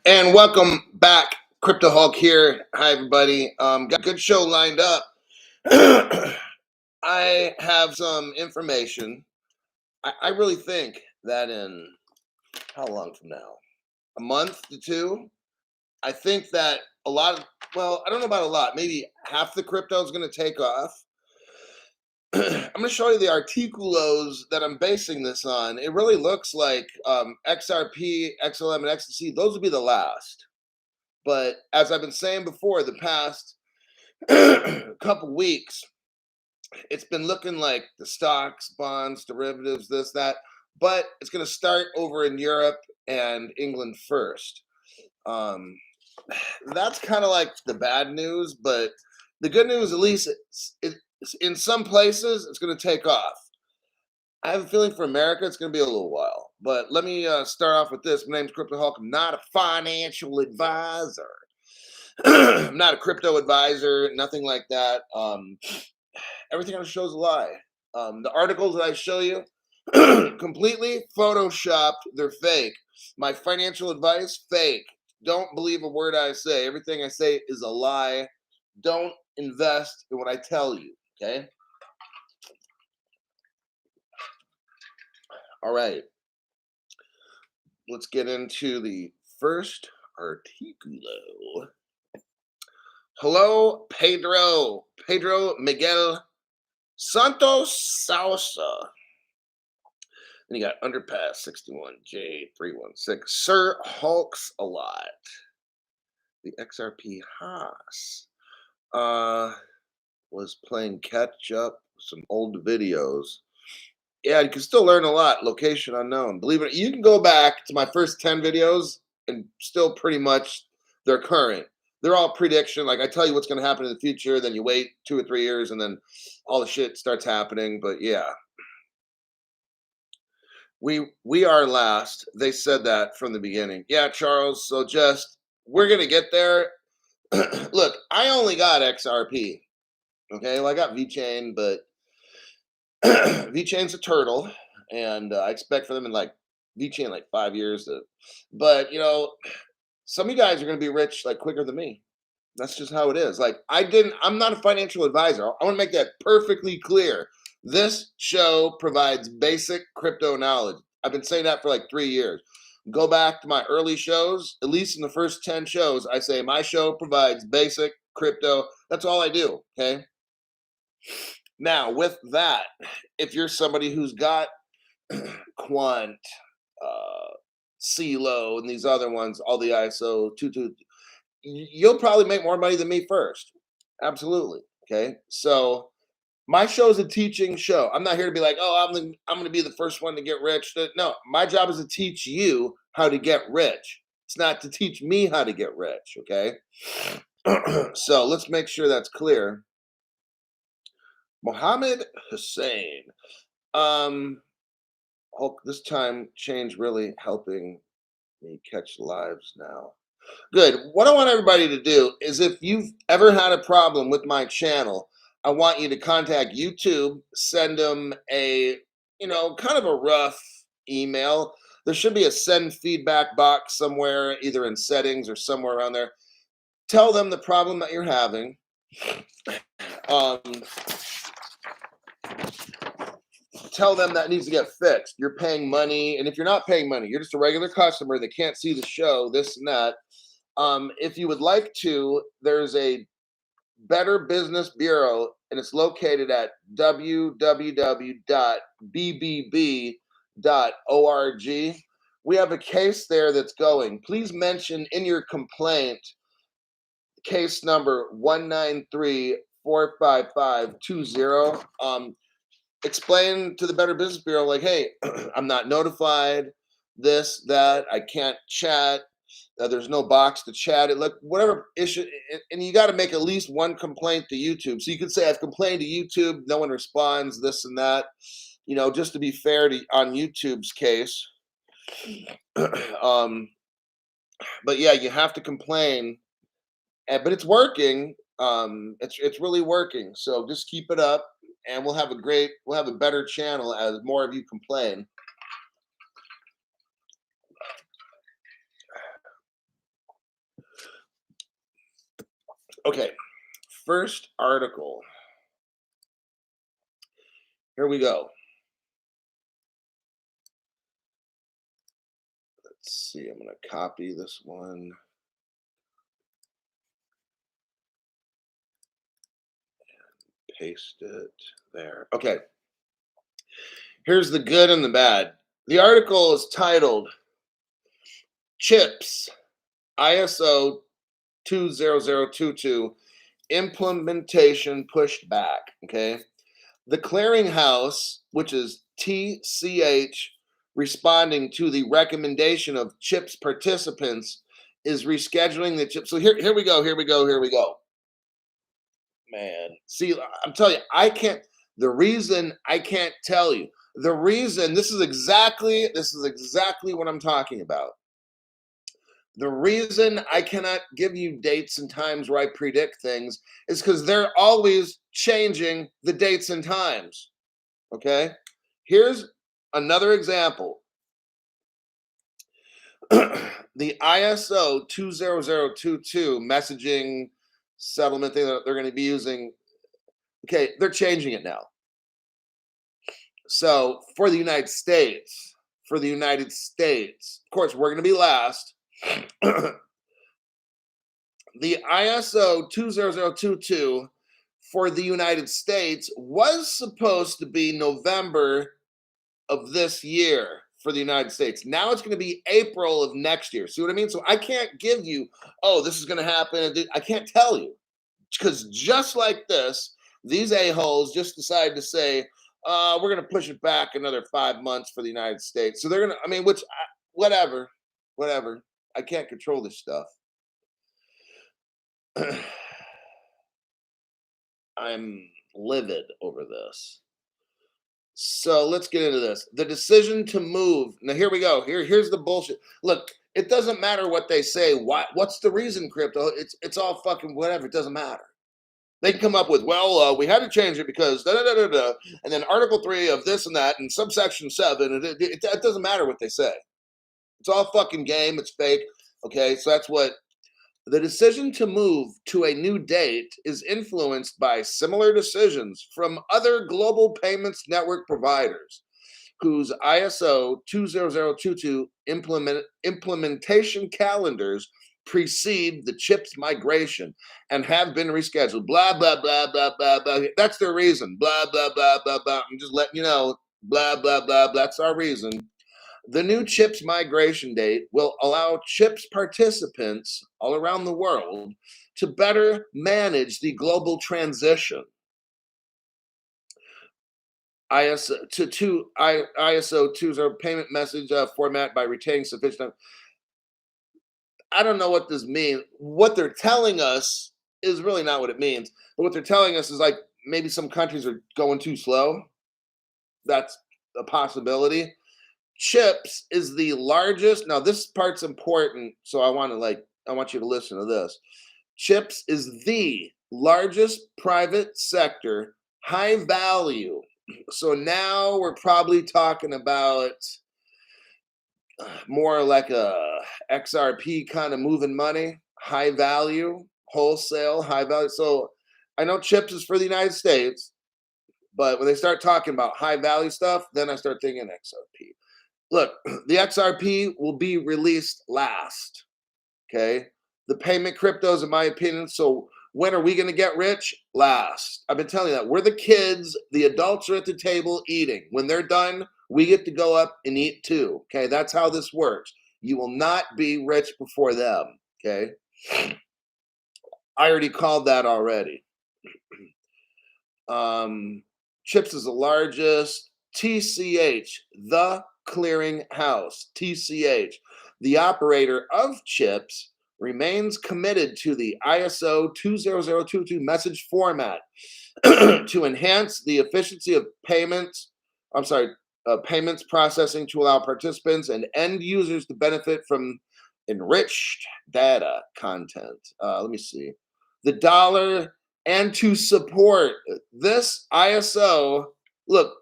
And welcome back, Crypto Hulk here. Hi, everybody. Got a good show lined up. I have some information. I really think that in how long from now? A month to two? I think that a lot of, well, I don't know about a lot, maybe half the crypto is going to take off. I'm going to show you the articulos that I'm basing this on. It really looks like XRP, XLM, and XTC, those will be the last. But as I've been saying before, the past couple weeks, it's been looking like the stocks, bonds, derivatives, this, that, but it's going to start over in Europe and England first. That's kind of like the bad news, but the good news, at least, in some places, it's going to take off. I have a feeling for America, it's going to be a little while. But let me start off with this. My name's Crypto Hulk. I'm not a financial advisor. I'm not a crypto advisor, nothing like that. Everything on the show is a lie. The articles that I show you, completely photoshopped. They're fake. My financial advice, fake. Don't believe a word I say. Everything I say is a lie. Don't invest in what I tell you, okay? All right. Let's get into the first articulo. Hello, Pedro Miguel Santos Salsa. Then you got Underpass 61J316. Sir Hulks a lot. The XRP Haas was playing catch up with some old videos. Yeah, you can still learn a lot. Location unknown. Believe it, you can go back to my first 10 videos and still pretty much they're current. They're all prediction. Like I tell you what's going to happen in the future, then you wait 2 or 3 years and then all the shit starts happening. But yeah. We are last. They said that from the beginning. Yeah, Charles. So just we're gonna get there. Look, I only got XRP. Okay, well I got VeChain, but VeChain's a turtle, and I expect for them in like VeChain like 5 years. But some of you guys are gonna be rich like quicker than me. That's just how it is. Like I'm not a financial advisor. I want to make that perfectly clear. This show provides basic crypto knowledge. I've been saying that for like 3 years. Go back to my early shows, at least in the first 10 shows, I say my show provides basic crypto. That's all I do, okay? Now, with that, if you're somebody who's got Quant, CeeLo, and these other ones, all the ISO20022, you'll probably make more money than me first. Absolutely. Okay. So my show is a teaching show. I'm not here to be like, oh, I'm going to be the first one to get rich. No, my job is to teach you how to get rich. It's not to teach me how to get rich. Okay. So let's make sure that's clear. Mohammed Hussein. This time change really helping me catch lives now. Good. What I want everybody to do is if you've ever had a problem with my channel, I want you to contact YouTube, send them a, kind of a rough email. There should be a send feedback box somewhere, either in settings or somewhere around there. Tell them the problem that you're having. Tell them that needs to get fixed. You're paying money, and if you're not paying money, you're just a regular customer that can't see the show, this and that. If you would like to, there's a Better Business Bureau, and it's located at www.bbb.org. We have a case there that's going. Please mention in your complaint case number 193-45520. Explain to the Better Business Bureau, like, hey, I'm not notified, this, that, I can't chat. There's no box to chat it. Look, whatever issue, and you got to make at least one complaint to YouTube. So you could say I've complained to YouTube, no one responds, this and that. Just to be fair on YouTube's case. But yeah, you have to complain. But it's working. It's really working. So just keep it up, and we'll have a better channel as more of you complain. Okay, first article. Here we go. Let's see. I'm going to copy this one, paste it there. Okay, here's the good and the bad. The article is titled Chips ISO 20022 Implementation Pushed Back. Okay. The clearinghouse, which is TCH, responding to the recommendation of CHIPS participants, is rescheduling the chip. So here we go. Here we go. Here we go. Man, see, I'm telling you, I can't. The reason I can't tell you, the reason this is exactly what I'm talking about. The reason I cannot give you dates and times where I predict things is because they're always changing the dates and times. Okay. Here's another example. The ISO 20022 messaging settlement thing that they're going to be using. Okay, they're changing it now. So for the United States, of course, we're going to be last. The ISO 20022 for the United States was supposed to be November of this year for the United States. Now it's going to be April of next year. See what I mean? So I can't give you, oh, this is going to happen. I can't tell you because just like this, these a-holes just decide to say, we're going to push it back another 5 months for the United States. So they're going to, I mean, whatever. I can't control this stuff. I'm livid over this. So let's get into this. The decision to move. Now here we go. Here's the bullshit. Look, it doesn't matter what they say. What's the reason, crypto? It's all fucking whatever. It doesn't matter. They can come up with, well, we had to change it because da da da da da, and then Article 3 of this and that, and subsection 7. And it doesn't matter what they say. It's all fucking game. It's fake. Okay, so that's what. The decision to move to a new date is influenced by similar decisions from other global payments network providers whose ISO 20022 implementation calendars precede the CHIPS migration and have been rescheduled. Blah, blah, blah, blah, blah, blah. That's their reason. Blah, blah, blah, blah, blah. I'm just letting you know. Blah, blah, blah. That's our reason. The new CHIPS migration date will allow CHIPS participants all around the world to better manage the global transition. ISO 20 payment message format by retaining sufficient. I don't know what this means. What they're telling us is really not what it means. But what they're telling us is like maybe some countries are going too slow. That's a possibility. Chips is the largest. Now this part's important, so I want you to listen to this. Chips is the largest private sector high value. So now we're probably talking about more like a XRP kind of moving money, high value, wholesale, high value. So I know chips is for the United States, but when they start talking about high value stuff, then I start thinking XRP. Look, the XRP will be released last. Okay. The payment cryptos, in my opinion. So when are we going to get rich? Last. I've been telling you that. We're the kids. The adults are at the table eating. When they're done, we get to go up and eat too. Okay. That's how this works. You will not be rich before them. Okay. I already called that already. Chips is the largest. TCH, the clearing house. TCH, the operator of Chips, remains committed to the ISO 20022 message format to enhance the efficiency of payments. Payments processing to allow participants and end users to benefit from enriched data content. Let me see. The dollar and to support this ISO. Look,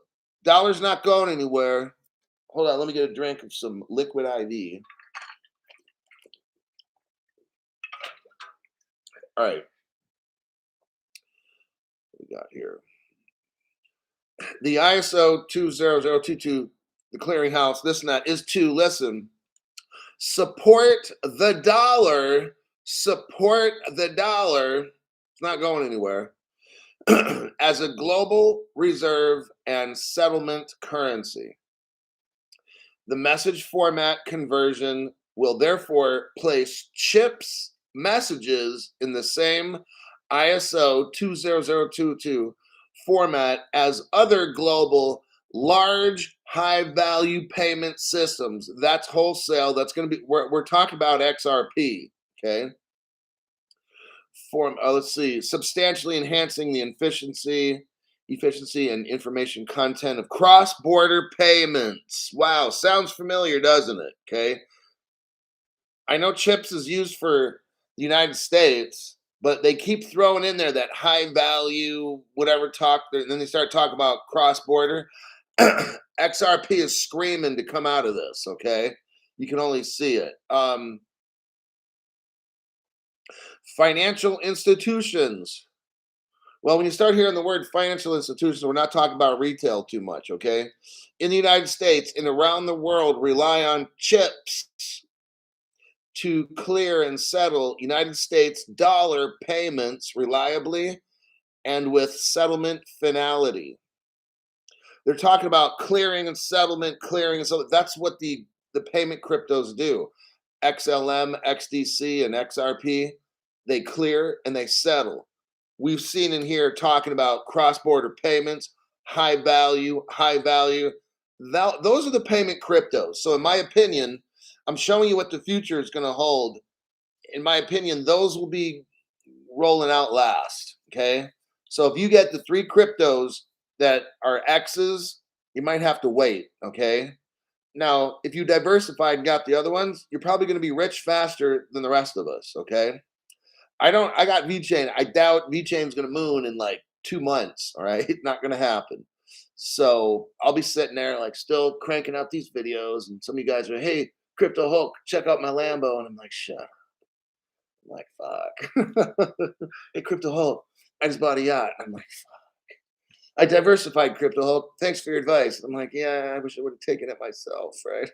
dollar's not going anywhere. Hold on, let me get a drink of some liquid IV. All right. got here? The ISO 20022, the clearinghouse, this and that, is to listen, support the dollar, support the dollar. It's not going anywhere. As a global reserve and settlement currency. The message format conversion will therefore place CHIPS messages in the same ISO 20022 format as other global large high value payment systems. That's wholesale. That's going to be, we're talking about XRP. Okay. Let's see, substantially enhancing the efficiency and information content of cross-border payments. Wow, sounds familiar, doesn't it? Okay. I know CHIPS is used for the United States, but they keep throwing in there that high value, whatever talk, and then they start talking about cross-border. XRP is screaming to come out of this, okay? You can only see it. Financial institutions. Well, when you start hearing the word financial institutions, we're not talking about retail too much, okay? In the United States and around the world, rely on CHIPS to clear and settle United States dollar payments reliably and with settlement finality. They're talking about clearing and settlement, clearing and so that's what the payment cryptos do. XLM, XDC, and XRP, they clear and they settle. We've seen in here talking about cross-border payments, high value, high value. Those are the payment cryptos. So in my opinion, I'm showing you what the future is going to hold. In my opinion, those will be rolling out last, okay? So if you get the 3 cryptos that are X's, you might have to wait, okay? Now, if you diversified and got the other ones, you're probably going to be rich faster than the rest of us, okay? I got VeChain. I doubt VeChain's going to moon in like 2 months, all right? Not going to happen. So I'll be sitting there like still cranking out these videos, and some of you guys are, hey, Crypto Hulk, check out my Lambo. And I'm like, shut up. I'm like, fuck. Hey, Crypto Hulk, I just bought a yacht. I'm like, fuck. I diversified, Crypto Hulk. Thanks for your advice. I'm like, yeah, I wish I would have taken it myself, right?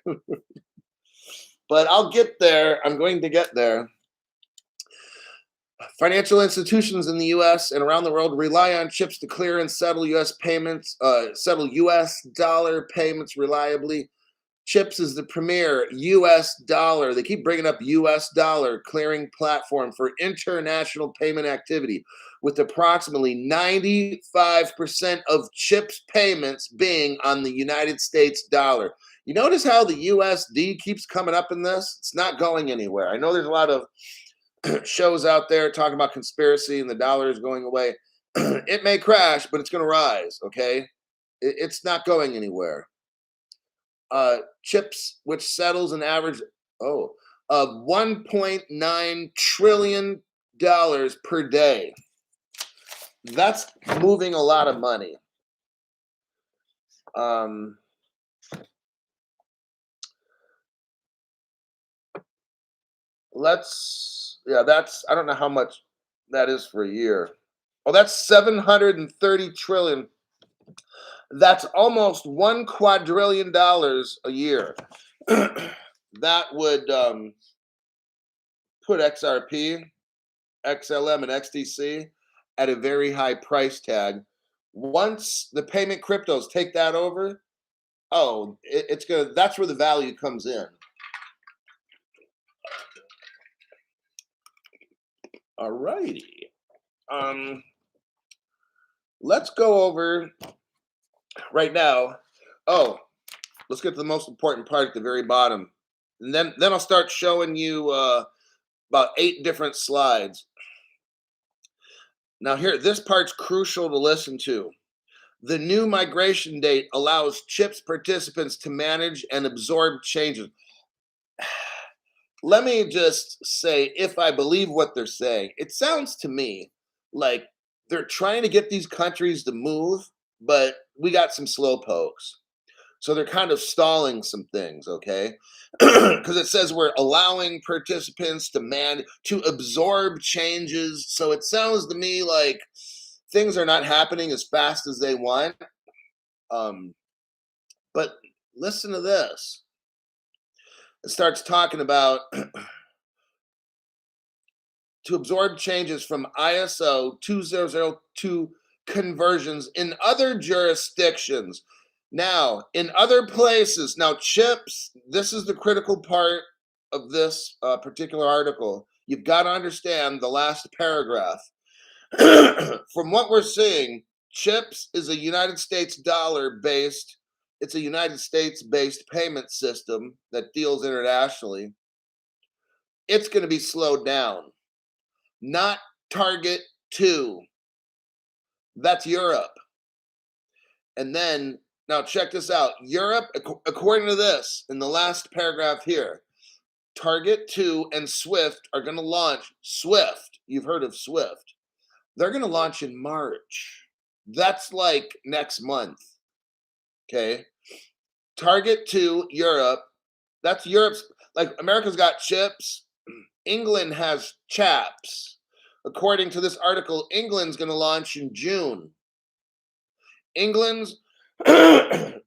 But I'll get there. I'm going to get there. Financial institutions in the U.S. and around the world rely on CHIPS to clear and settle U.S. payments, settle U.S. dollar payments reliably. CHIPS is the premier U.S. dollar. They keep bringing up U.S. dollar clearing platform for international payment activity, with approximately 95% of CHIPS payments being on the United States dollar. You notice how the USD keeps coming up in this? It's not going anywhere. I know there's a lot of shows out there talking about conspiracy and the dollar is going away. It may crash, but it's going to rise, okay? It's not going anywhere. CHIPS, which settles an average of $1.9 trillion per day. That's moving a lot of money. That's, I don't know how much that is for a year. Oh, that's 730 trillion. That's almost $1 quadrillion a year. That would put XRP, XLM, and XDC at a very high price tag. Once the payment cryptos take that over, that's where the value comes in. All righty. Let's go over right now. Let's get to the most important part at the very bottom. And then I'll start showing you about 8 different slides. Now here, this part's crucial to listen to. The new migration date allows CHIPS participants to manage and absorb changes. Let me just say, if I believe what they're saying, it sounds to me like they're trying to get these countries to move, but we got some slow pokes. So they're kind of stalling some things, okay? Because it says we're allowing participants to absorb changes. So it sounds to me like things are not happening as fast as they want. Um, but listen to this. It starts talking about to absorb changes from ISO20022 conversions in other jurisdictions. Now, in other places, now chips, this is the critical part of this particular article. You've got to understand the last paragraph. From what we're seeing, chips is a United States dollar based, it's a United States based payment system that deals internationally. It's going to be slowed down. Not Target 2. That's Europe. And then, now check this out. Europe, according to this, in the last paragraph here, Target 2 and Swift are going to launch. Swift, you've heard of Swift. They're going to launch in March. That's like next month. Okay. Target 2, Europe. That's Europe's, like America's got chips. England has chaps. According to this article, England's going to launch in June. England's ISO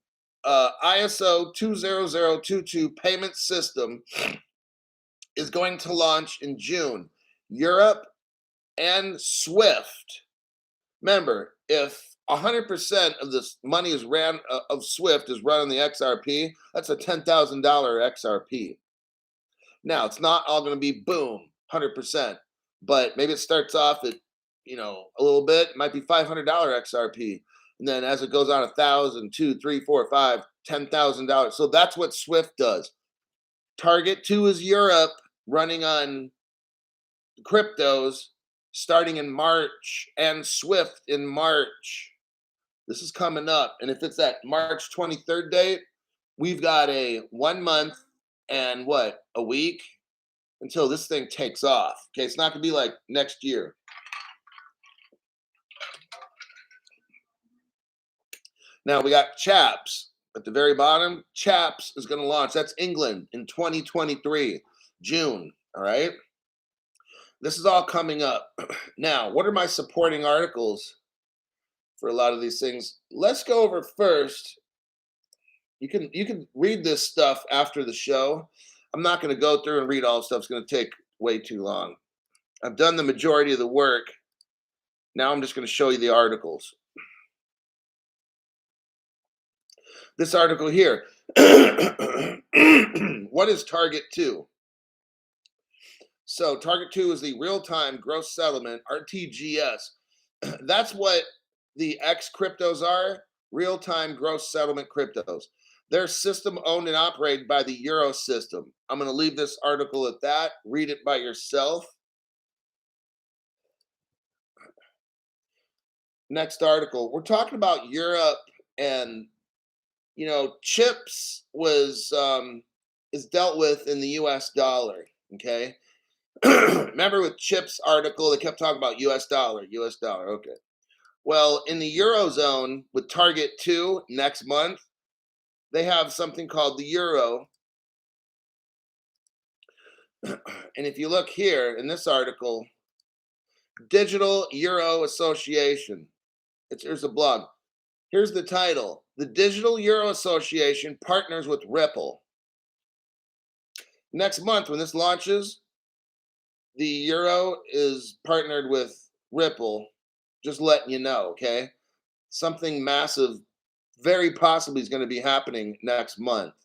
20022 payment system is going to launch in June. Europe and Swift. Remember, if 100% of this money is ran of Swift is run on the XRP, that's a $10,000 XRP. Now, it's not all going to be boom, 100%, but maybe it starts off at, a little bit. It might be $500 XRP. And then as it goes on, 1,000, 2, 3, 4, 5, $10,000. So that's what Swift does. Target 2 is Europe running on cryptos starting in March, and Swift in March. This is coming up. And if it's that March 23rd date, we've got a 1 month and a week until this thing takes off. Okay, it's not going to be like next year. Now we got Chaps at the very bottom. Chaps is going to launch. That's England in 2023, June. All right. This is all coming up. Now, what are my supporting articles for a lot of these things? Let's go over first. You can read this stuff after the show. I'm not going to go through and read all the stuff. It's going to take way too long. I've done the majority of the work. Now I'm just going to show you the articles. This article here. What is Target 2? So Target 2 is the real-time gross settlement, RTGS. That's what the X cryptos are, real-time gross settlement cryptos. They're system owned and operated by the Euro system. I'm going to leave this article at that. Read it by yourself. Next article. We're talking about Europe, and chips is dealt with in the US dollar. Okay. Remember with Chip's article, they kept talking about US dollar, US dollar. Okay. Well, in the Eurozone with Target 2 next month, they have something called the Euro. And if you look here in this article, Digital Euro Association. Here's a blog. Here's the title. The Digital Euro Association partners with Ripple. Next month, when this launches, the Euro is partnered with Ripple. Just letting you know, okay? Something massive, very possibly, is going to be happening next month.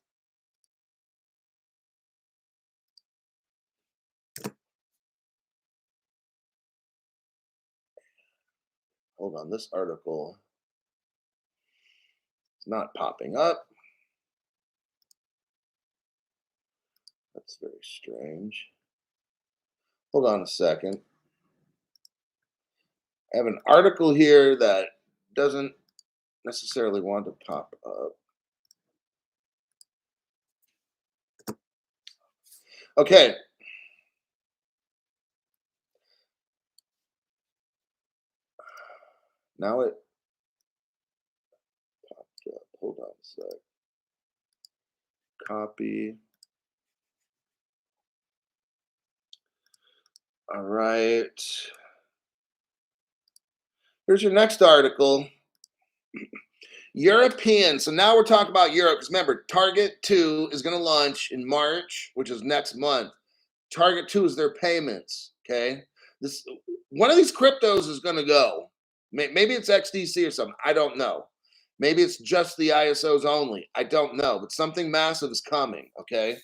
Hold on, this article is not popping up. That's very strange. Hold on a second. I have an article here that doesn't necessarily want to pop up. Okay. Now it popped up. Hold on a sec. Copy. All right. Here's your next article. European. So now we're talking about Europe. Because remember, Target 2 is going to launch in March, which is next month. Target 2 is their payments. Okay. This one of these cryptos is going to go. Maybe it's XDC or something. I don't know. Maybe it's just the ISOs only. I don't know. But something massive is coming. Okay.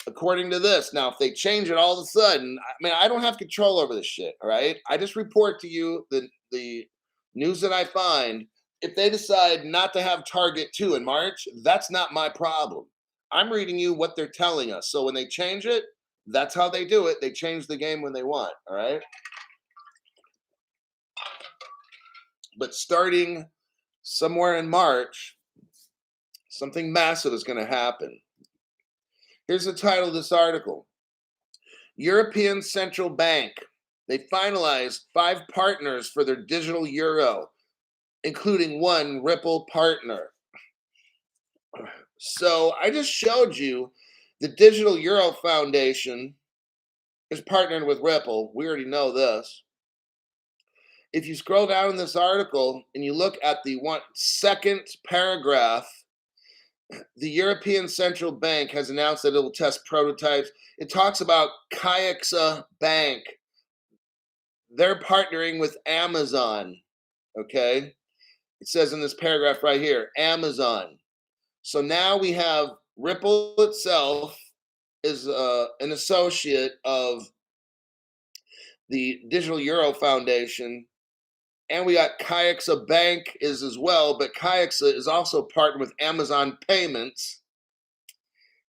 According to this. Now, if they change it all of a sudden, I mean, I don't have control over this shit. All right. I just report to you the news that I find. If they decide not to have Target 2 in March, that's not my problem. I'm reading you what they're telling us. So when they change it, that's how they do it. They change the game when they want. All right. But starting somewhere in March, something massive is going to happen. Here's the title of this article. European Central Bank. They finalized 5 partners for their digital euro, including one Ripple partner. So I just showed you the Digital Euro Foundation is partnered with Ripple. We already know this. If you scroll down in this article and you look at the second paragraph, the European Central Bank has announced that it will test prototypes. It talks about Kaixa Bank. They're partnering with Amazon. Okay. It says in this paragraph right here, Amazon. So now we have Ripple itself is an associate of the Digital Euro Foundation, and we got Kaixa Bank is as well, but Kaixa is also partnered with Amazon Payments.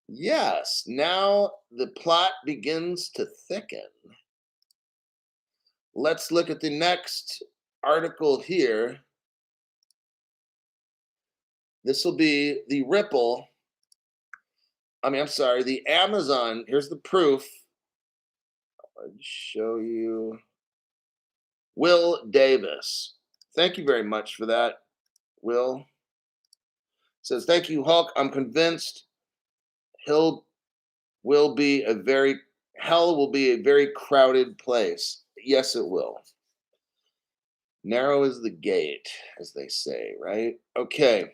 Yes, now the plot begins to thicken. Let's look at the next article here. This will be the Ripple. The Amazon. Here's the proof. I'll show you. Will Davis. Thank you very much for that, Will. Says, thank you, Hulk. I'm convinced hell will be a very crowded place. Yes, it will. Narrow is the gate, as they say, right? Okay.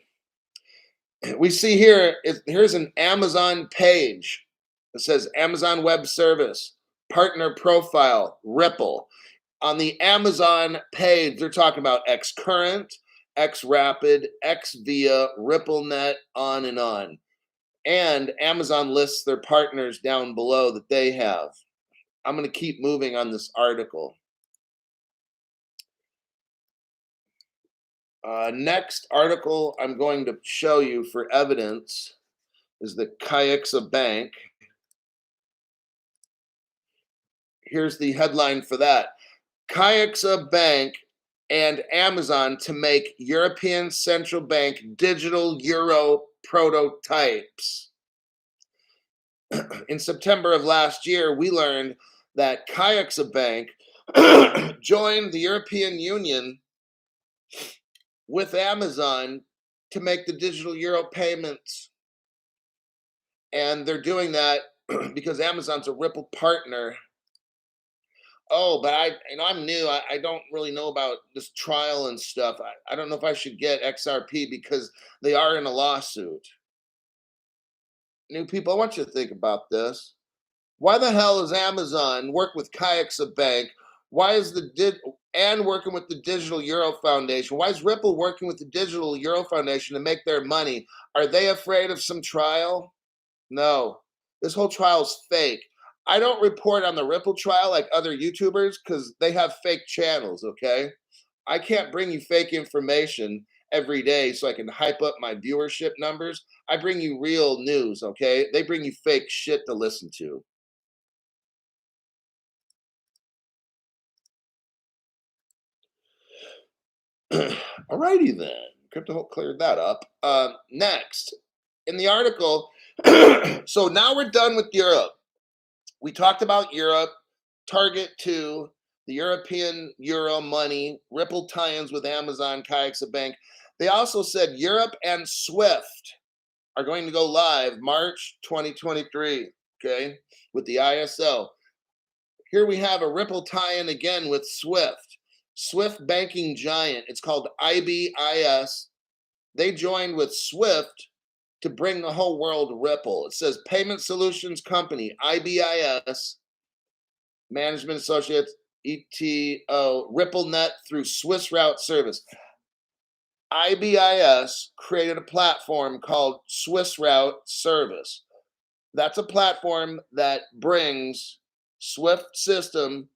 We see here's an Amazon page. It says Amazon Web Service, partner profile, Ripple. On the Amazon page, they're talking about Xcurrent, Xrapid, Xvia, RippleNet, on and on. And Amazon lists their partners down below that they have. I'm going to keep moving on this article. Next article I'm going to show you for evidence is the Kaixa Bank. Here's the headline for that. Kaixa Bank and Amazon to make European Central Bank digital euro prototypes. In September of last year, we learned that Kaixa Bank joined the European Union with Amazon to make the digital euro payments. And they're doing that because Amazon's a Ripple partner. Oh, but I'm new. I don't really know about this trial and stuff. I don't know if I should get XRP because they are in a lawsuit. New people, I want you to think about this. Why the hell is Amazon work with Kaixa Bank? Why is and working with the Digital Euro Foundation? Why is Ripple working with the Digital Euro Foundation to make their money? Are they afraid of some trial? No. This whole trial is fake. I don't report on the Ripple trial like other YouTubers because they have fake channels, okay? I can't bring you fake information every day so I can hype up my viewership numbers. I bring you real news, okay? They bring you fake shit to listen to. Alrighty then. Crypto cleared that up. Next, in the article, so now we're done with Europe. We talked about Europe, Target 2, the European Euro money, Ripple tie-ins with Amazon, Kaixa Bank. They also said Europe and SWIFT are going to go live March 2023, okay, with the ISO. Here we have a Ripple tie-in again with SWIFT. Swift banking giant. It's called IBIS. They joined with Swift to bring the whole world Ripple. It says Payment Solutions Company, IBIS, Management Associates, ETO, RippleNet through Swiss Route Service. IBIS created a platform called Swiss Route Service. That's a platform that brings Swift system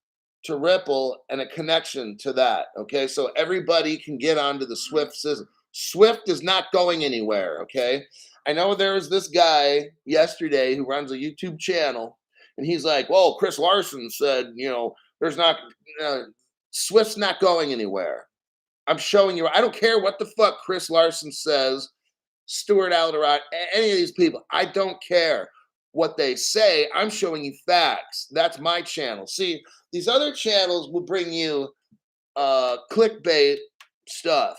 to Ripple and a connection to that. Okay, so everybody can get onto the Swift system. Swift is not going anywhere. Okay, I know there was this guy yesterday who runs a YouTube channel, and he's like, "Well, Chris Larson said, there's not Swift's not going anywhere." I'm showing you. I don't care what the fuck Chris Larson says, Stuart Alderot, any of these people. I don't care what they say. I'm showing you facts. That's my channel. See, these other channels will bring you clickbait stuff.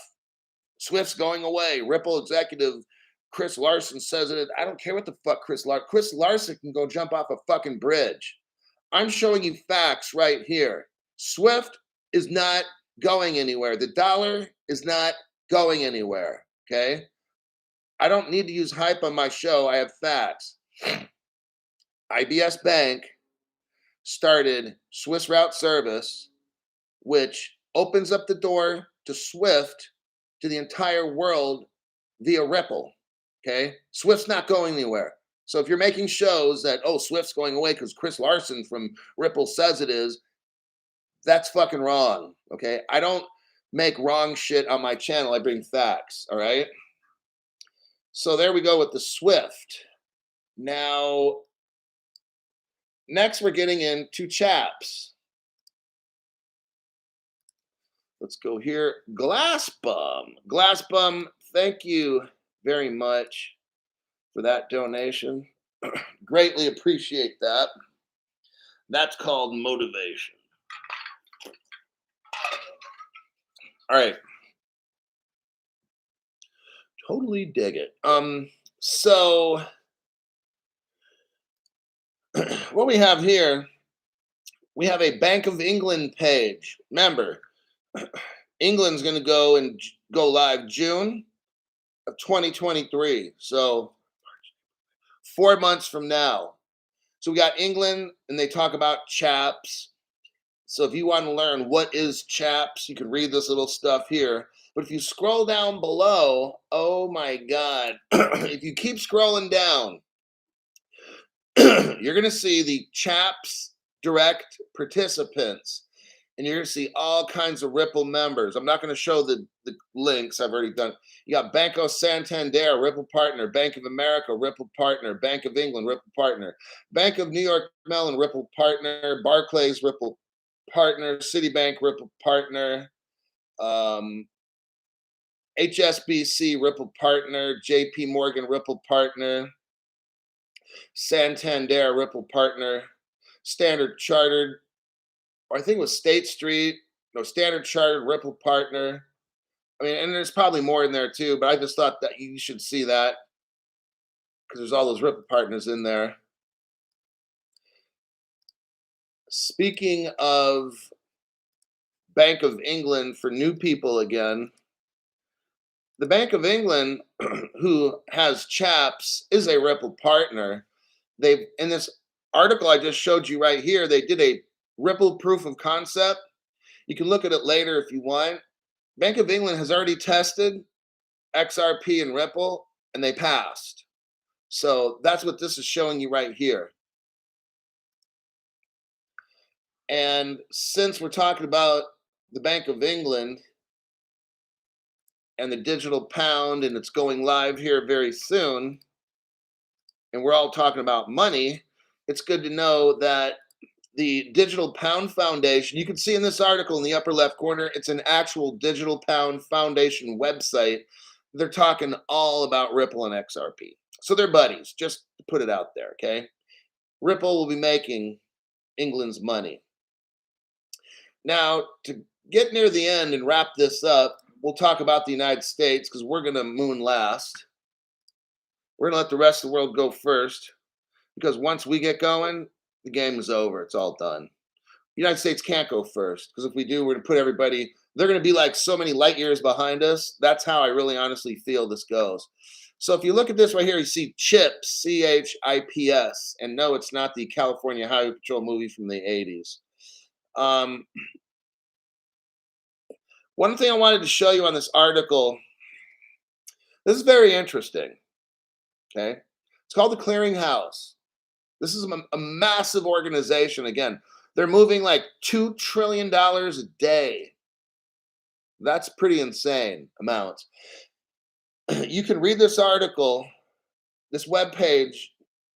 Swift's going away. Ripple executive Chris Larson says it. I don't care what the fuck Chris Larson can go jump off a fucking bridge. I'm showing you facts right here. Swift is not going anywhere. The dollar is not going anywhere. Okay. I don't need to use hype on my show. I have facts. IBS Bank started Swiss Route Service, which opens up the door to Swift to the entire world via Ripple. Okay. Swift's not going anywhere. So if you're making shows that, Swift's going away because Chris Larson from Ripple says it is, that's fucking wrong. Okay. I don't make wrong shit on my channel. I bring facts. All right. So there we go with the Swift. Now, next we're getting into chaps. Let's go here. Glass Bum, thank you very much for that donation. Greatly appreciate that. That's called motivation. All right. Totally dig it. So what we have here, we have a Bank of England page. Remember, England's going to go live June of 2023. So 4 months from now. So we got England, and they talk about chaps. So if you want to learn what is chaps, you can read this little stuff here. But if you scroll down below, oh my God, if you keep scrolling down, you're going to see the chaps direct participants. And you're going to see all kinds of Ripple members. I'm not going to show the links. I've already done. You got Banco Santander, Ripple partner. Bank of America, Ripple partner. Bank of England, Ripple partner. Bank of New York Mellon, Ripple partner. Barclays, Ripple partner. Citibank, Ripple partner. HSBC, Ripple partner. JP Morgan, Ripple partner. Santander, Ripple partner. Standard Chartered, or I think it was State Street, Standard Chartered, Ripple partner. I mean, and there's probably more in there too, but I just thought that you should see that because there's all those Ripple partners in there. Speaking of Bank of England for new people again, the Bank of England, who has chaps, is a Ripple partner. They've, in this article I just showed you right here, they did a Ripple proof of concept. You can look at it later if you want. Bank of England has already tested XRP and Ripple, and they passed. So that's what this is showing you right here. And since we're talking about the Bank of England and the digital pound, and it's going live here very soon, and we're all talking about money, it's good to know that the Digital Pound Foundation, you can see in this article in the upper left corner, it's an actual Digital Pound Foundation website. They're talking all about Ripple and XRP. So they're buddies, just to put it out there, okay? Ripple will be making England's money. Now, to get near the end and wrap this up, we'll talk about the United States because we're going to moon last. We're going to let the rest of the world go first because once we get going, the game is over. It's all done. United States can't go first because if we do, we're going to put everybody. They're going to be like so many light years behind us. That's how I really honestly feel this goes. So if you look at this right here, you see CHIPS, CHIPS, and no, it's not the California Highway Patrol movie from the 80s. Um, One thing I wanted to show you on this article, this is very interesting. Okay. It's called the Clearinghouse. This is a massive organization. Again, they're moving like $2 trillion a day. That's pretty insane amount. You can read this article, this webpage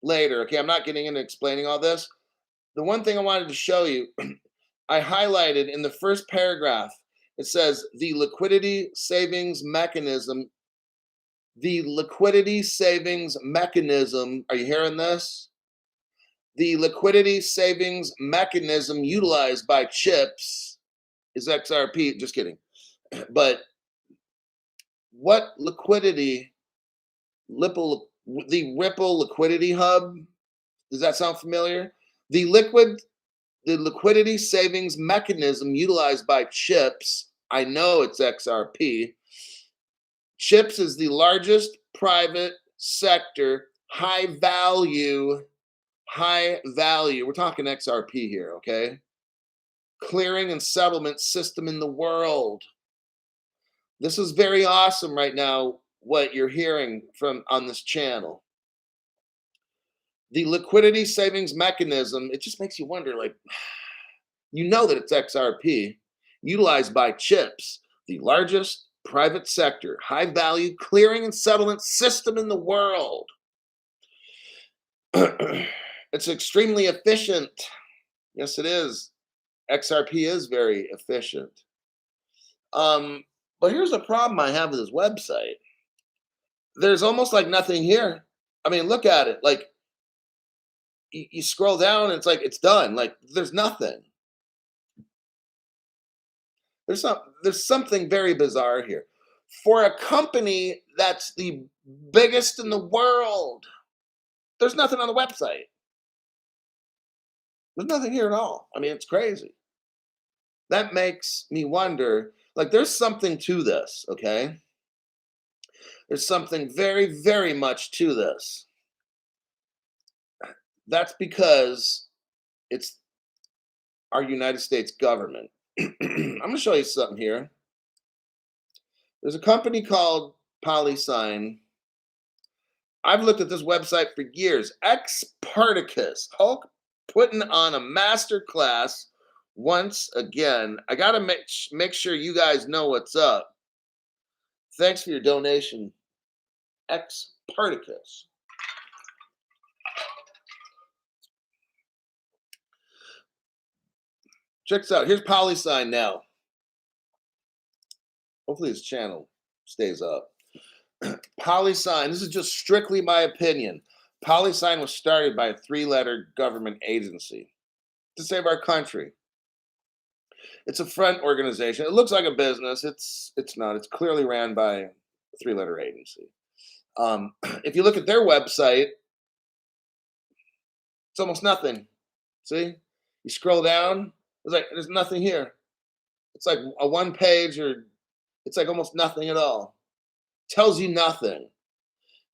later. Okay. I'm not getting into explaining all this. The one thing I wanted to show you, I highlighted in the first paragraph, it says the liquidity savings mechanism. The liquidity savings mechanism, are you hearing this? The liquidity savings mechanism utilized by CHIPS is XRP. Just kidding. But what liquidity, the Ripple liquidity hub, does that sound familiar? The liquidity savings mechanism utilized by CHIPS, I know it's XRP. CHIPS is the largest private sector high value, we're talking XRP here, okay? Clearing and settlement system in the world. This is very awesome right now, what you're hearing from on this channel. The liquidity savings mechanism, it just makes you wonder, like, you know that it's XRP, utilized by CHIPS, the largest private sector, high value clearing and settlement system in the world. It's extremely efficient. Yes, it is. XRP is very efficient. But here's the problem I have with this website. There's almost like nothing here. I mean, look at it. Like you scroll down, and it's like it's done. Like there's nothing. There's something very bizarre here. For a company that's the biggest in the world, there's nothing on the website. There's nothing here at all. I mean, it's crazy. That makes me wonder, like, there's something to this, okay? There's something very, very much to this. That's because it's our United States government. I'm going to show you something here. There's a company called PolySign. I've looked at this website for years. Spartacus, Hulk putting on a master class once again. I got to make sure you guys know what's up. Thanks for your donation, Spartacus. Check this out. Here's PolySign now. Hopefully this channel stays up. PolySign, this is just strictly my opinion. PolySign was started by a 3-letter government agency to save our country. It's a front organization. It looks like a business. It's not. It's clearly ran by a 3-letter agency. If you look at their website, it's almost nothing. See? You scroll down, there's nothing here. It's like a one page, or it's like almost nothing at all. Tells you nothing.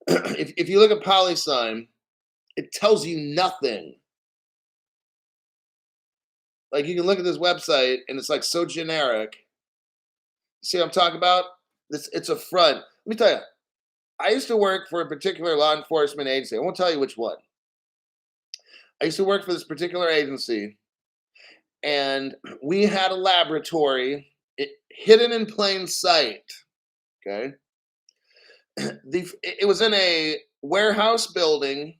If you look at PolySign, it tells you nothing. Like you can look at this website and it's like so generic. See what I'm talking about? It's a front. Let me tell you, I used to work for a particular law enforcement agency. I won't tell you which one. I used to work for this particular agency, and we had a laboratory hidden in plain sight. Okay. It was in a warehouse building.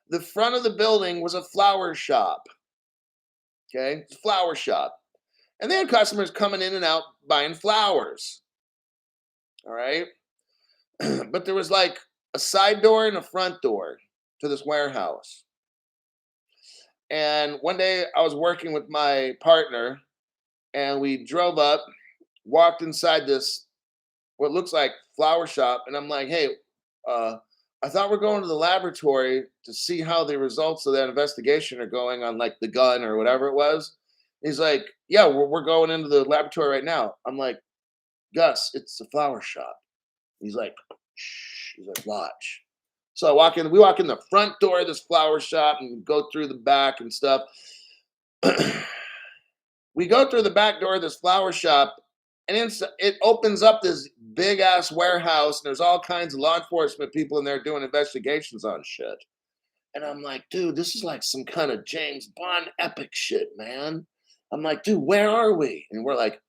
The front of the building was a flower shop. Okay, flower shop. And they had customers coming in and out buying flowers. All right. But there was like a side door and a front door to this warehouse. And one day I was working with my partner, and we drove up, walked inside this, what looks like flower shop. And I'm like, hey, I thought we're going to the laboratory to see how the results of that investigation are going on, like the gun or whatever it was. He's like, yeah, we're going into the laboratory right now. I'm like, Gus, it's a flower shop. He's like, shh. He's like, watch. So I walk in, we walk in the front door of this flower shop and go through the back and stuff. We go through the back door of this flower shop, and it opens up this big ass warehouse, and there's all kinds of law enforcement people in there doing investigations on shit. And I'm like, dude, this is like some kind of James Bond epic shit, man. I'm like, dude, where are we? And we're like,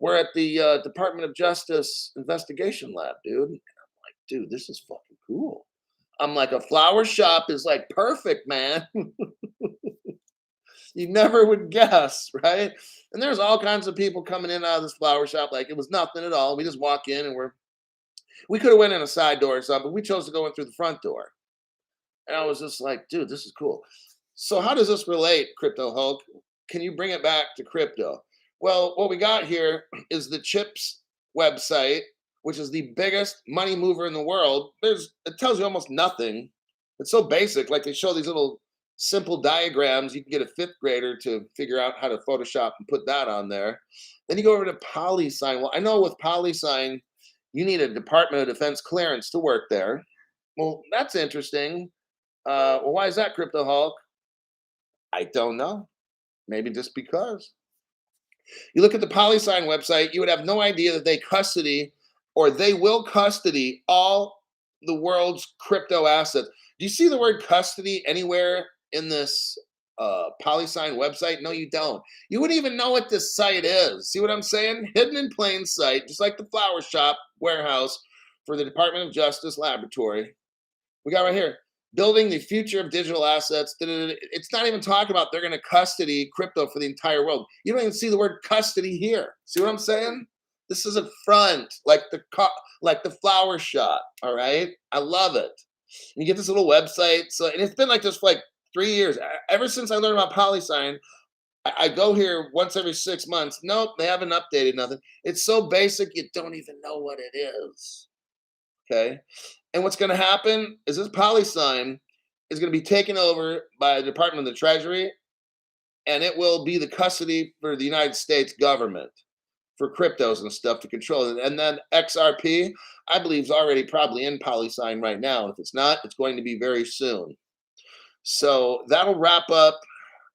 we're at the Department of Justice investigation lab, dude. And I'm like, dude, this is fucking cool. I'm like, a flower shop is like perfect, man. You never would guess, right? And there's all kinds of people coming in and out of this flower shop like it was nothing at all. We just walk in and we could have went in a side door or something, but we chose to go in through the front door. And I was just like, dude, this is cool. So how does this relate, Crypto Hulk? Can you bring it back to crypto? Well, what we got here is the Chips website, which is the biggest money mover in the world. It tells you almost nothing. It's so basic. Like they show these little simple diagrams. You can get a fifth grader to figure out how to Photoshop and put that on there. Then you go over to PolySign. Well, I know with PolySign, you need a Department of Defense clearance to work there. Well, that's interesting. Well, why is that, Crypto Hulk? I don't know. Maybe just because. You look at the PolySign website, you would have no idea that they will custody all the world's crypto assets. Do you see the word custody anywhere in this PolySign website? No, you don't. You wouldn't even know what this site is. See what I'm saying? Hidden in plain sight, just like the flower shop warehouse for the Department of Justice laboratory. We got right here. Building the future of digital assets. It's not even talking about they're going to custody crypto for the entire world. You don't even see the word custody here. See what I'm saying? This is a front, like the flower shop. All right, I love it. And you get this little website. So, and it's been like this for like 3 years. Ever since I learned about PolySign, I go here once every 6 months. Nope, they haven't updated nothing. It's so basic you don't even know what it is. Okay. And what's going to happen is this PolySign is going to be taken over by the Department of the Treasury, and it will be the custody for the United States government for cryptos and stuff to control it. And then XRP, I believe, is already probably in PolySign right now. If it's not, it's going to be very soon. So that'll wrap up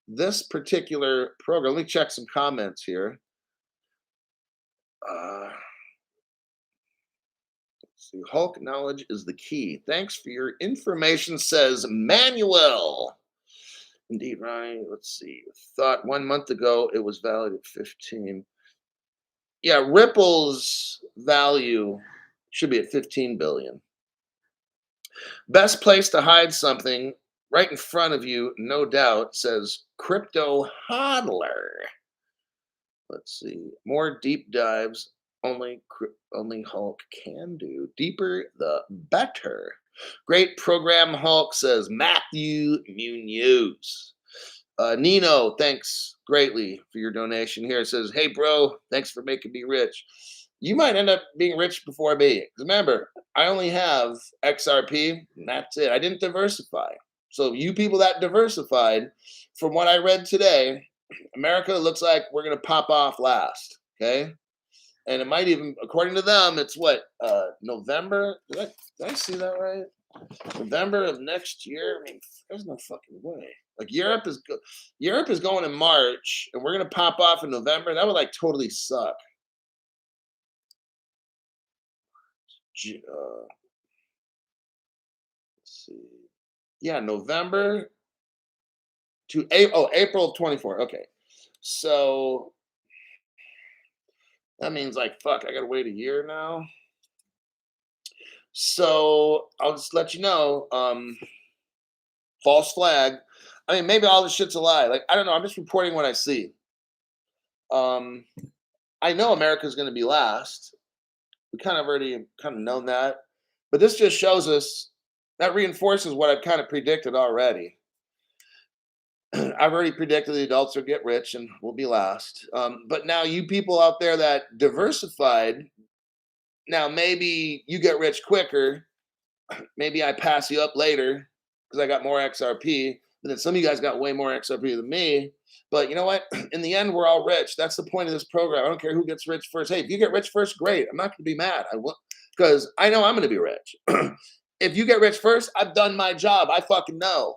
this particular program. Let me check some comments here. Hulk knowledge is the key. Thanks for your information, says Manuel. Indeed, Ronnie. Let's see. Thought 1 month ago it was valued at 15. Yeah, Ripple's value should be at 15 billion. Best place to hide something right in front of you, no doubt, says Crypto Hodler. Let's see. More deep dives. Only Hulk can do. Deeper, the better. Great program, Hulk, says Matthew Munoz. Nino, thanks greatly for your donation here. It says, hey, bro, thanks for making me rich. You might end up being rich before me. Remember, I only have XRP, and that's it. I didn't diversify. So you people that diversified, from what I read today, America looks like we're going to pop off last, okay? And it might even, according to them, it's what, November? Did I see that right? November of next year? I mean, there's no fucking way. Like Europe is going in March, and we're gonna pop off in November. That would like totally suck. Let's see. Yeah, November to April of 24. Okay, so that means like fuck. I gotta wait a year now. So I'll just let you know. False flag. I mean, maybe all this shit's a lie. Like, I don't know. I'm just reporting what I see. I know America's going to be last. We kind of already kind of known that. But this just shows us, that reinforces what I've kind of predicted already. I've already predicted the adults will get rich and will be last. But now you people out there that diversified, now maybe you get rich quicker. Maybe I pass you up later because I got more XRP. But then some of you guys got way more XRP than me. But you know what? In the end, we're all rich. That's the point of this program. I don't care who gets rich first. Hey, if you get rich first, great. I'm not going to be mad. I will, because I know I'm going to be rich. If you get rich first, I've done my job. I fucking know.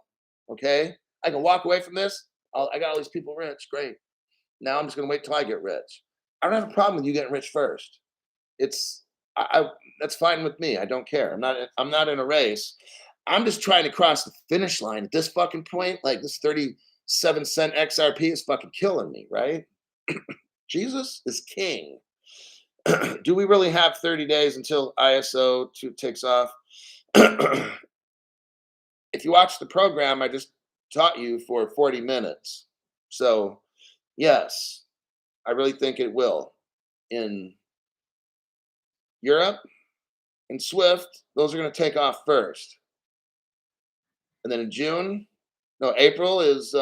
Okay, I can walk away from this. I got all these people rich. Great. Now I'm just going to wait till I get rich. I don't have a problem with you getting rich first. It's I that's fine with me. I don't care. I'm not in a race. I'm just trying to cross the finish line at this fucking point. Like this 37-cent XRP is fucking killing me, right? Jesus is king. Do we really have 30 days until ISO2 takes off? If you watch the program, I just taught you for 40 minutes. So, yes, I really think it will. In Europe and Swift, those are going to take off first. And then in June, no, April is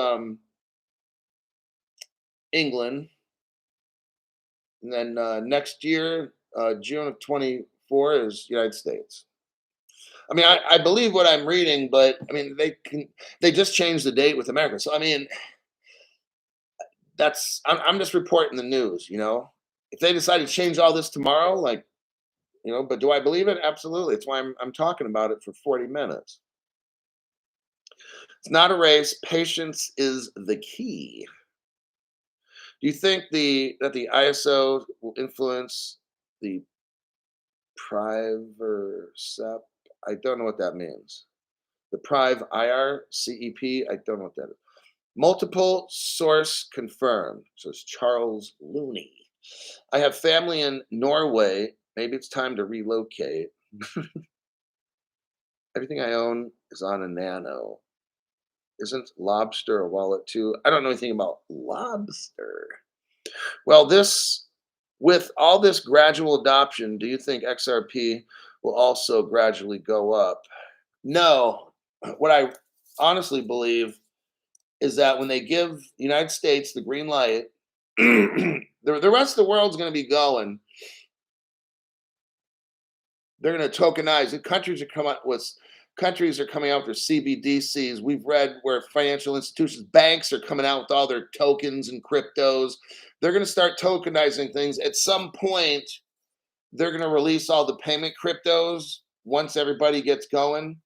England. And then next year, June of 24 is United States. I mean, I believe what I'm reading, but I mean, they just changed the date with America. So I mean, I'm just reporting the news, you know. If they decide to change all this tomorrow, like, you know, but do I believe it? Absolutely. It's why I'm talking about it for 40 minutes. It's not a race. Patience is the key. Do you think that the ISO will influence the Priver-CEP? I don't know what that means. The Prive IR CEP? I don't know what that is. Multiple source confirmed. So it's Charles Looney. I have family in Norway. Maybe it's time to relocate. Everything I own is on a nano. Isn't Lobster a wallet too? I don't know anything about Lobster. Well, with all this gradual adoption, do you think XRP will also gradually go up? No. What I honestly believe is that when they give the United States the green light, the rest of the world's going to be going. They're going to tokenize. The countries are coming out with their CBDCs. We've read where financial institutions, banks are coming out with all their tokens and cryptos. They're going to start tokenizing things. At some point, they're going to release all the payment cryptos once everybody gets going.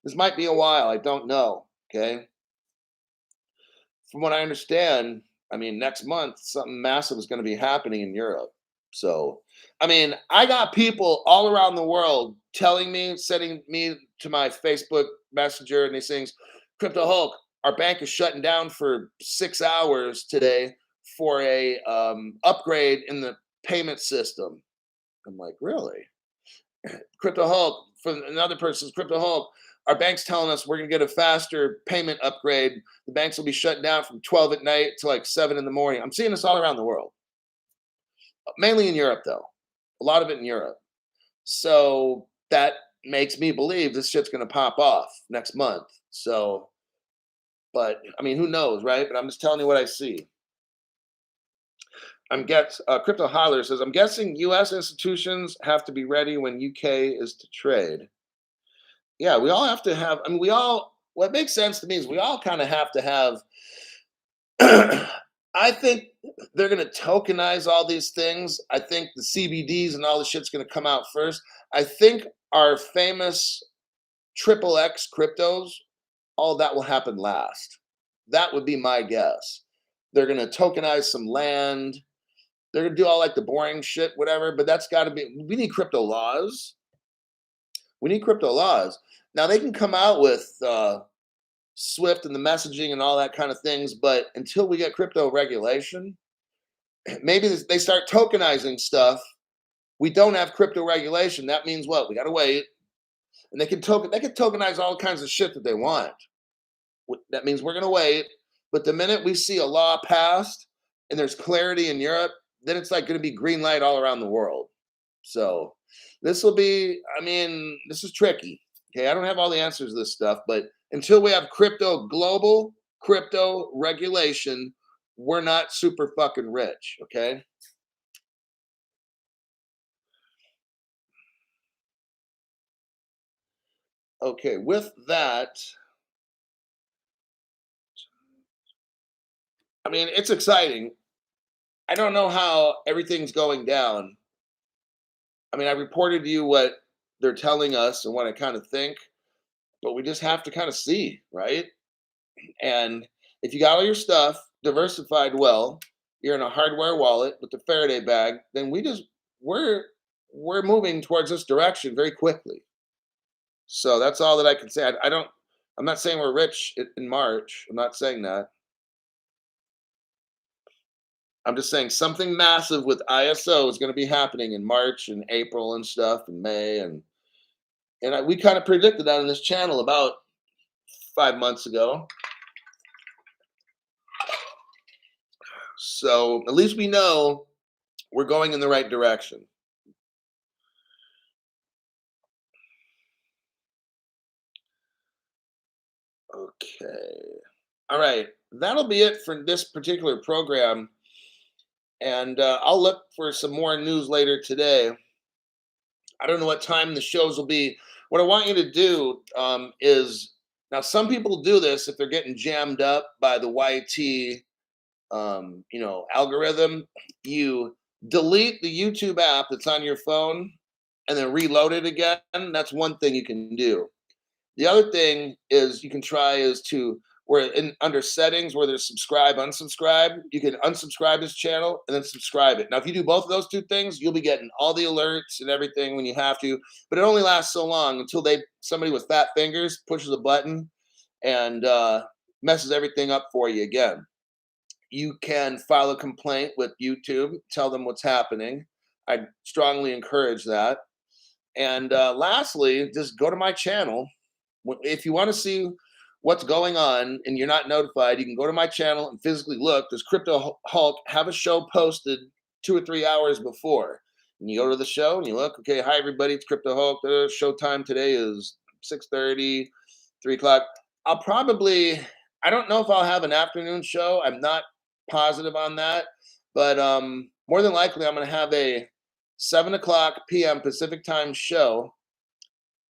This might be a while. I don't know. Okay. From what I understand, I mean, next month, something massive is going to be happening in Europe. So, I mean, I got people all around the world telling me, sending me to my Facebook Messenger and these things, Crypto Hulk, our bank is shutting down for 6 hours today for a upgrade in the payment system. I'm like, really? Crypto Hulk, for another person's Crypto Hulk, our bank's telling us we're going to get a faster payment upgrade. The banks will be shut down from 12 at night to like 7 in the morning. I'm seeing this all around the world, mainly in Europe, though. A lot of it in Europe. So that makes me believe this shit's going to pop off next month. So, but I mean, who knows, right? But I'm just telling you what I see. Crypto Holler says, I'm guessing U.S. institutions have to be ready when UK is to trade. Yeah, we all have to have. I mean, what makes sense to me is we all kind of have to have. I think they're going to tokenize all these things. I think the CBDs and all the shit's going to come out first. I think our famous triple X cryptos, all that will happen last. That would be my guess. They're going to tokenize some land. They're going to do all like the boring shit, whatever, but that's got to be, we need crypto laws. We need crypto laws. Now they can come out with Swift and the messaging and all that kind of things, but until we get crypto regulation, maybe they start tokenizing stuff. We don't have crypto regulation. That means what? We got to wait. And they can tokenize all kinds of shit that they want. That means we're going to wait. But the minute we see a law passed and there's clarity in Europe, then it's like going to be green light all around the world. So this will be, I mean, this is tricky. Okay, I don't have all the answers to this stuff, but until we have global crypto regulation, we're not super fucking rich. Okay. Okay, with that, I mean, it's exciting. I don't know how everything's going down. I mean, I reported to you what they're telling us and what I kind of think, but we just have to kind of see, right? And if you got all your stuff diversified well, you're in a hardware wallet with the Faraday bag, then we're we're moving towards this direction very quickly. So that's all that I can say. I don't. I'm not saying we're rich in March. I'm not saying that. I'm just saying something massive with ISO is going to be happening in March and April and stuff and May we kind of predicted that on this channel about 5 months ago. So at least we know we're going in the right direction. Okay. All right. That'll be it for this particular program. And I'll look for some more news later today. I don't know what time the shows will be. What I want you to do is now, some people do this if they're getting jammed up by the YT, algorithm. You delete the YouTube app that's on your phone and then reload it again. That's one thing you can do. The other thing is you can try is to where in under settings where there's subscribe, unsubscribe, you can unsubscribe this channel and then subscribe it. Now, if you do both of those two things, you'll be getting all the alerts and everything when you have to. But it only lasts so long until somebody with fat fingers pushes a button and messes everything up for you again. You can file a complaint with YouTube, tell them what's happening. I strongly encourage that. And lastly, just go to my channel if you want to see what's going on and you're not notified, you can go to my channel and physically look. Does Crypto Hulk have a show posted 2 or 3 hours before? And you go to the show and you look, okay, hi everybody, it's Crypto Hulk. The show time today is 6:30, 3 o'clock. I don't know if I'll have an afternoon show. I'm not positive on that. But more than likely, I'm going to have a 7 o'clock p.m. Pacific time show.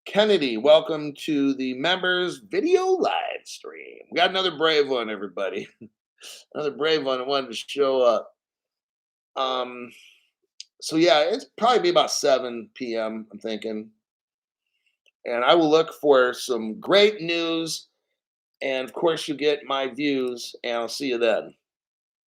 Kennedy, welcome to the members video live stream. We got another brave one, everybody. Another brave one that wanted to show up. Um, so yeah, it's probably be about 7 p.m. I'm thinking, and I will look for some great news, and of course, you get my views, and I'll see you then.